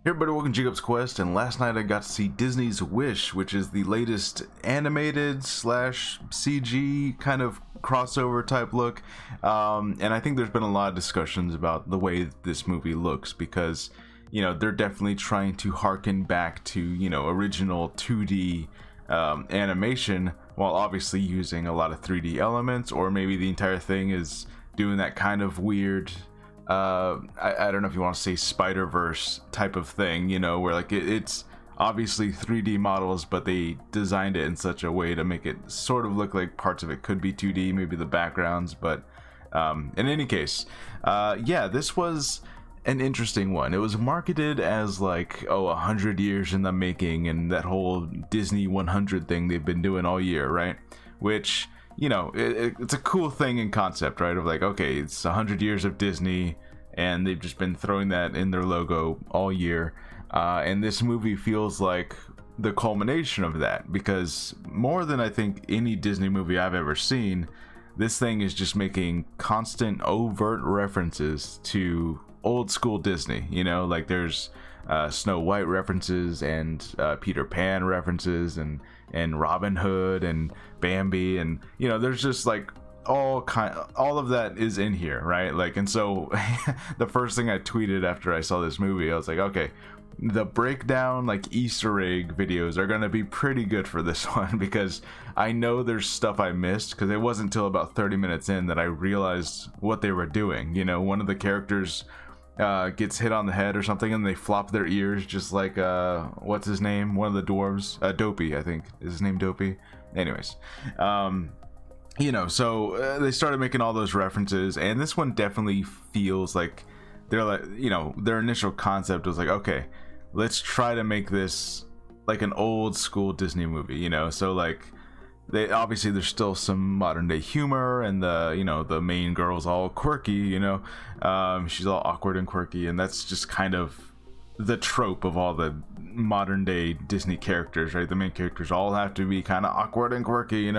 Hey everybody, welcome to Jacob's Quest, and last night I got to see Disney's Wish, which is the latest animated slash CG kind of crossover type look. And I think there's been a lot of discussions about the way this movie looks because, they're definitely trying to harken back to, original 2D animation while obviously using a lot of 3D elements, or maybe the entire thing is doing that kind of weird I don't know if you want to say Spider-Verse type of thing, where like it's obviously 3D models, but they designed it in such a way to make it sort of look like parts of it could be 2D, maybe the backgrounds. But in any case, this was an interesting one. It was marketed as like, 100 years in the making, and that whole Disney 100 thing they've been doing all year, right? Which, it's a cool thing in concept, right? Of like, okay, it's 100 years of Disney, and they've just been throwing that in their logo all year. And this movie feels like the culmination of that, because more than I think any Disney movie I've ever seen, this thing is just making constant overt references to old school Disney. Like there's Snow White references and Peter Pan references and Robin Hood and Bambi, and there's just like all of that is in here, right? Like, and so the first thing I tweeted after I saw this movie, I was like, okay, the breakdown like Easter egg videos are gonna be pretty good for this one, because I know there's stuff I missed, because it wasn't until about 30 minutes in that I realized what they were doing. One of the characters gets hit on the head or something, and they flop their ears, just like what's his name, one of the dwarves, Dopey, I think is his name, Dopey. Anyways, so they started making all those references, and this one definitely feels like they're like, their initial concept was like, okay, let's try to make this like an old school Disney movie. So like, they obviously, there's still some modern day humor, and the main girl's all quirky, she's all awkward and quirky, and that's just kind of the trope of all the modern day Disney characters, right? The main characters all have to be kind of awkward and quirky,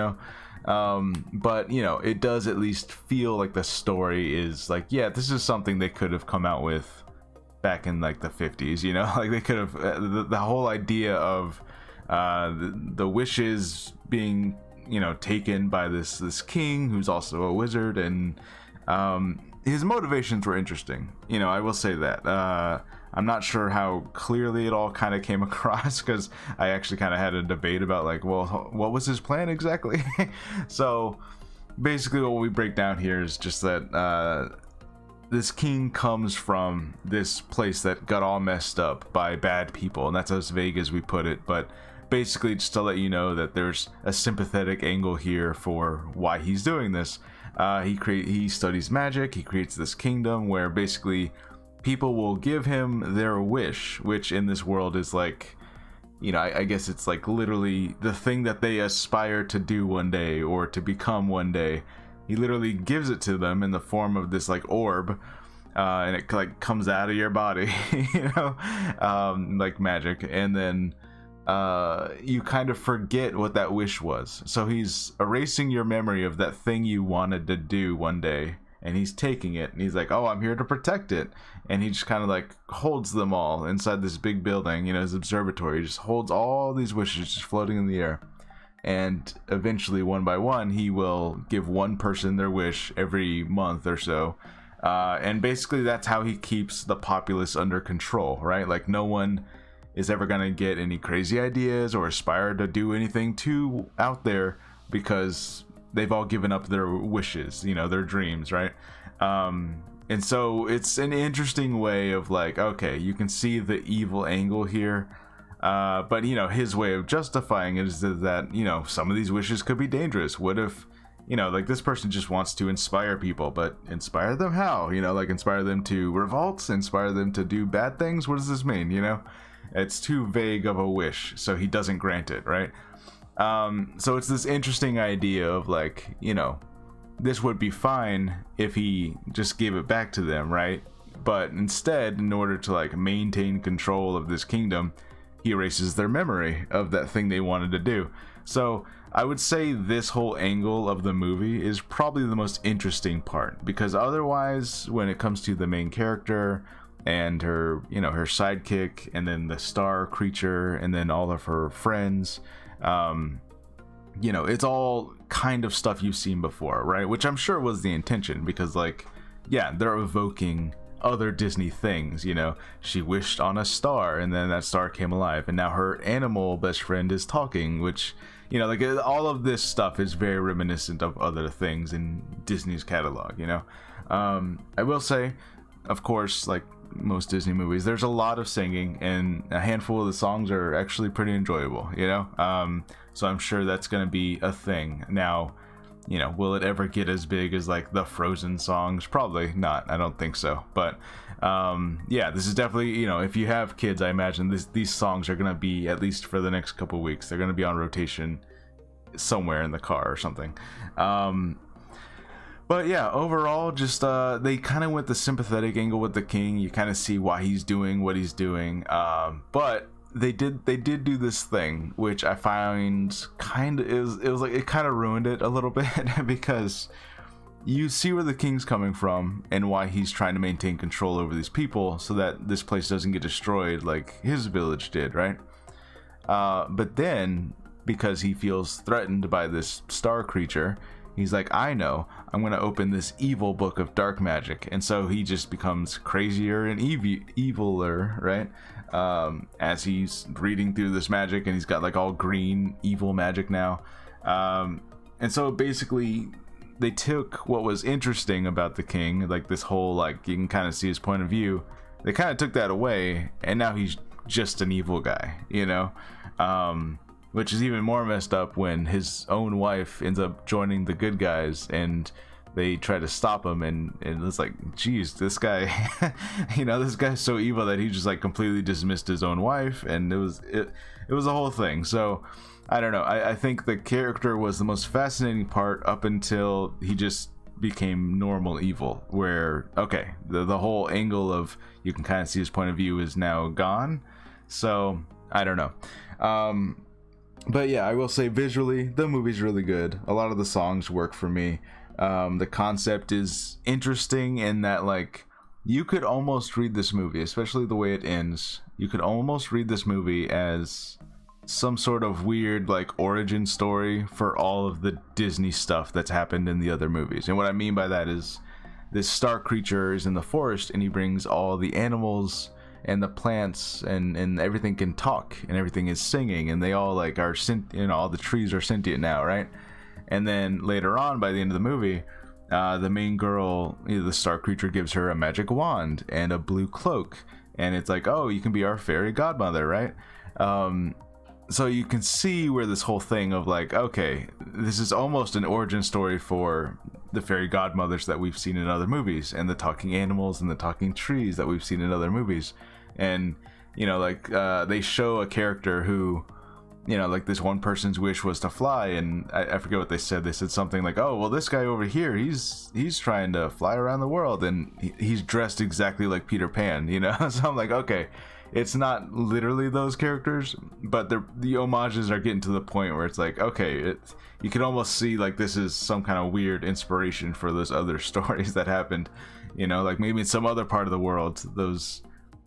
but it does at least feel like the story is like, yeah, this is something they could have come out with back in like the 50s, like they could have the whole idea of the wishes being taken by this king who's also a wizard, and his motivations were interesting. I will say that I'm not sure how clearly it all kind of came across, because I actually kind of had a debate about like, well, what was his plan exactly? So basically what we break down here is just that this king comes from this place that got all messed up by bad people, and that's as vague as we put it, but basically just to let you know that there's a sympathetic angle here for why he's doing this. He studies magic. He creates this kingdom where basically people will give him their wish, which in this world is like, I guess it's like literally the thing that they aspire to do one day or to become one day. He literally gives it to them in the form of this like orb, and it like comes out of your body, like magic, and then you kind of forget what that wish was. So he's erasing your memory of that thing you wanted to do one day, and he's taking it, and he's like, oh, I'm here to protect it. And he just kind of like holds them all inside this big building, his observatory. He just holds all these wishes just floating in the air, and eventually, one by one, he will give one person their wish every month or so, and basically that's how he keeps the populace under control, right? Like no one is ever gonna get any crazy ideas or aspire to do anything too out there, because they've all given up their wishes, their dreams, right? And so it's an interesting way of like, okay, you can see the evil angle here, but his way of justifying it is that some of these wishes could be dangerous. What if like this person just wants to inspire people, but inspire them how? Like inspire them to revolt, inspire them to do bad things? What does this mean? It's too vague of a wish, so he doesn't grant it, right? So it's this interesting idea of like, this would be fine if he just gave it back to them, right? But instead, in order to like maintain control of this kingdom, he erases their memory of that thing they wanted to do. So I would say this whole angle of the movie is probably the most interesting part, because otherwise, when it comes to the main character and her, her sidekick, and then the star creature, and then all of her friends. It's all kind of stuff you've seen before, right? Which I'm sure was the intention, because like, yeah, they're evoking other Disney things. She wished on a star, and then that star came alive, and now her animal best friend is talking, which, like, all of this stuff is very reminiscent of other things in Disney's catalog. I will say, of course, like most Disney movies, there's a lot of singing, and a handful of the songs are actually pretty enjoyable. So I'm sure that's going to be a thing. Now, will it ever get as big as like the Frozen songs? Probably not. I don't think so. But yeah, this is definitely, if you have kids, I imagine these songs are going to be, at least for the next couple weeks, they're going to be on rotation somewhere in the car or something. But yeah, overall, just they kind of went the sympathetic angle with the king. You kind of see why he's doing what he's doing. But they did do this thing, which I find kind of it was like it kind of ruined it a little bit, because you see where the king's coming from and why he's trying to maintain control over these people so that this place doesn't get destroyed like his village did, right? But then, because he feels threatened by this star creature, he's like, I know, I'm going to open this evil book of dark magic. And so he just becomes crazier and eviler, right? As he's reading through this magic, and he's got like all green evil magic now. And so basically they took what was interesting about the king, like this whole, like, you can kind of see his point of view. They kind of took that away, and now he's just an evil guy, which is even more messed up when his own wife ends up joining the good guys, and they try to stop him, and it's like, geez, this guy, this guy's so evil that he just like completely dismissed his own wife, and it was a whole thing. So I don't know. I think the character was the most fascinating part up until he just became normal evil, where, okay, the whole angle of, you can kind of see his point of view, is now gone. So I don't know. But yeah, I will say visually, the movie's really good. A lot of the songs work for me. The concept is interesting in that, like, you could almost read this movie, especially the way it ends, you could almost read this movie as some sort of weird, like, origin story for all of the Disney stuff that's happened in the other movies. And what I mean by that is, this star creature is in the forest, and he brings all the animals and the plants, and everything can talk, and everything is singing, and they all like are all the trees are sentient now, right? And then later on, by the end of the movie, the main girl, the star creature, gives her a magic wand and a blue cloak, and it's like, oh, you can be our fairy godmother, right? So you can see where this whole thing of like, okay, this is almost an origin story for the fairy godmothers that we've seen in other movies, and the talking animals and the talking trees that we've seen in other movies. And they show a character who, like, this one person's wish was to fly, and I forget what they said. They said something like, oh, well, this guy over here, he's trying to fly around the world, and he's dressed exactly like Peter Pan, So I'm like, okay, it's not literally those characters, but the homages are getting to the point where it's like, okay, you can almost see like this is some kind of weird inspiration for those other stories that happened, like maybe in some other part of the world, those,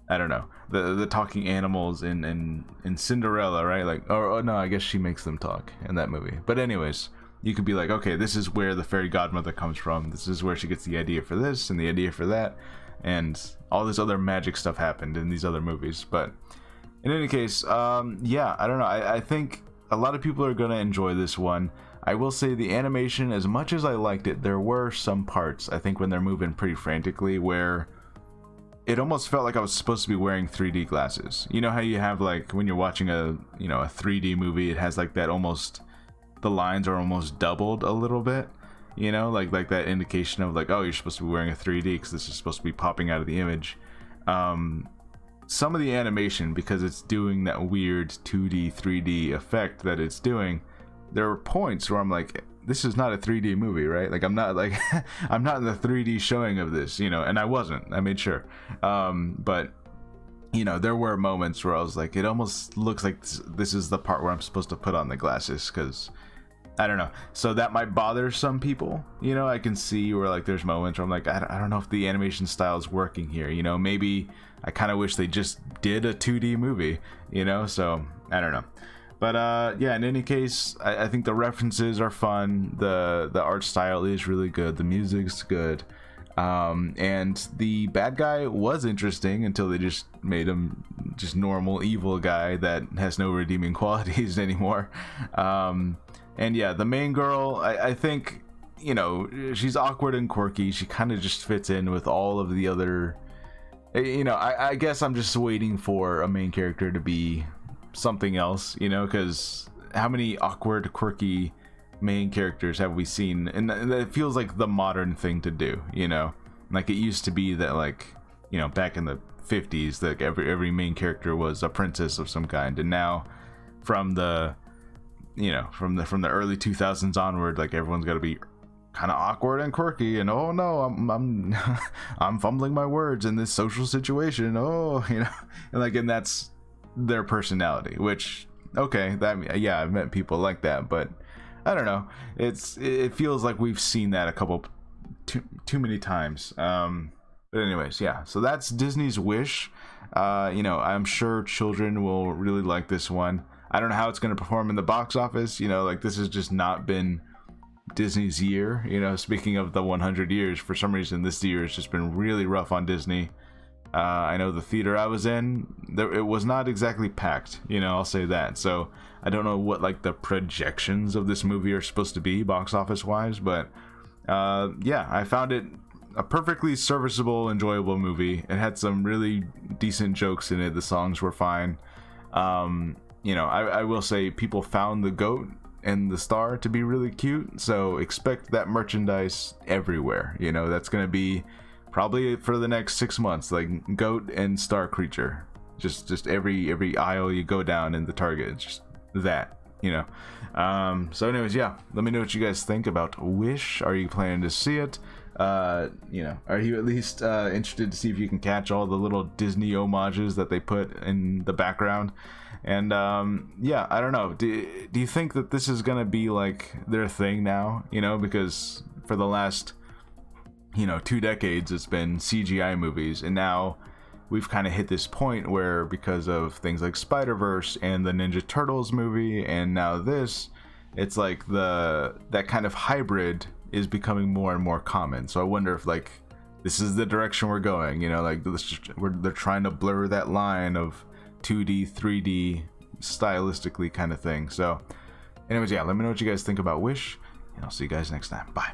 I don't know, the talking animals in Cinderella, right? Like, or no, I guess she makes them talk in that movie. But anyways, you could be like, okay, this is where the fairy godmother comes from. This is where she gets the idea for this and the idea for that, and all this other magic stuff happened in these other movies. But in any case, yeah, I don't know. I think a lot of people are gonna enjoy this one. I will say the animation, as much as I liked it, there were some parts, I think, when they're moving pretty frantically, where it almost felt like I was supposed to be wearing 3D glasses. You know how you have, like, when you're watching a 3D movie, it has like that, almost, the lines are almost doubled a little bit, like that indication of like, oh, you're supposed to be wearing a 3D because this is supposed to be popping out of the image. Some of the animation, because it's doing that weird 2D 3D effect that it's doing, there were points where I'm like, this is not a 3D movie, right? Like, I'm not I'm not in the 3D showing of this, and I wasn't. I made sure. But there were moments where I was like, it almost looks like this is the part where I'm supposed to put on the glasses, because I don't know. So that might bother some people. You know, I can see where like there's moments where I'm like, I don't know if the animation style is working here. You know, maybe I kind of wish they just did a 2D movie. You know, so I don't know. But yeah, in any case, I think the references are fun. The art style is really good. The music's good. And the bad guy was interesting until they just made him just normal evil guy that has no redeeming qualities anymore. And yeah, the main girl, I think, you know, she's awkward and quirky. She kind of just fits in with all of the other, you know, I guess I'm just waiting for a main character to be something else, you know, because how many awkward, quirky main characters have we seen? And it feels like the modern thing to do, you know, like it used to be that, like, you know, back in the 50s that every main character was a princess of some kind, and now from the, you know, from the early 2000s onward, like everyone's got to be kind of awkward and quirky, and oh no, I'm I'm fumbling my words in this social situation, oh, you know, and that's their personality, which, okay, that, yeah, I've met people like that, but I don't know, it feels like we've seen that a couple too many times. But anyways, yeah, so that's Disney's Wish. You know, I'm sure children will really like this one. I don't know how it's going to perform in the box office, you know, like this has just not been Disney's year. You know, speaking of the 100 years, for some reason this year has just been really rough on Disney. I know the theater I was in, it was not exactly packed, you know, I'll say that. So I don't know what like the projections of this movie are supposed to be box office wise, but yeah, I found it a perfectly serviceable, enjoyable movie. It had some really decent jokes in it. The songs were fine. You know, I will say people found the goat and the star to be really cute, so expect that merchandise everywhere. You know, that's gonna be probably for the next 6 months, like goat and star creature, just every aisle you go down in the Target, it's just that, you know. So anyways, yeah, let me know what you guys think about Wish. Are you planning to see it? You know, are you at least interested to see if you can catch all the little Disney homages that they put in the background? And yeah, I don't know, do you think that this is gonna be like their thing now, you know, because for the last, you know, 2 decades it's been CGI movies, and now we've kind of hit this point where, because of things like Spider-Verse and the Ninja Turtles movie, and now this, it's like that kind of hybrid is becoming more and more common. So I wonder if like this is the direction we're going, you know, like they're trying to blur that line of 2D 3D stylistically kind of thing. So anyways, yeah, let me know what you guys think about Wish, and I'll see you guys next time. Bye.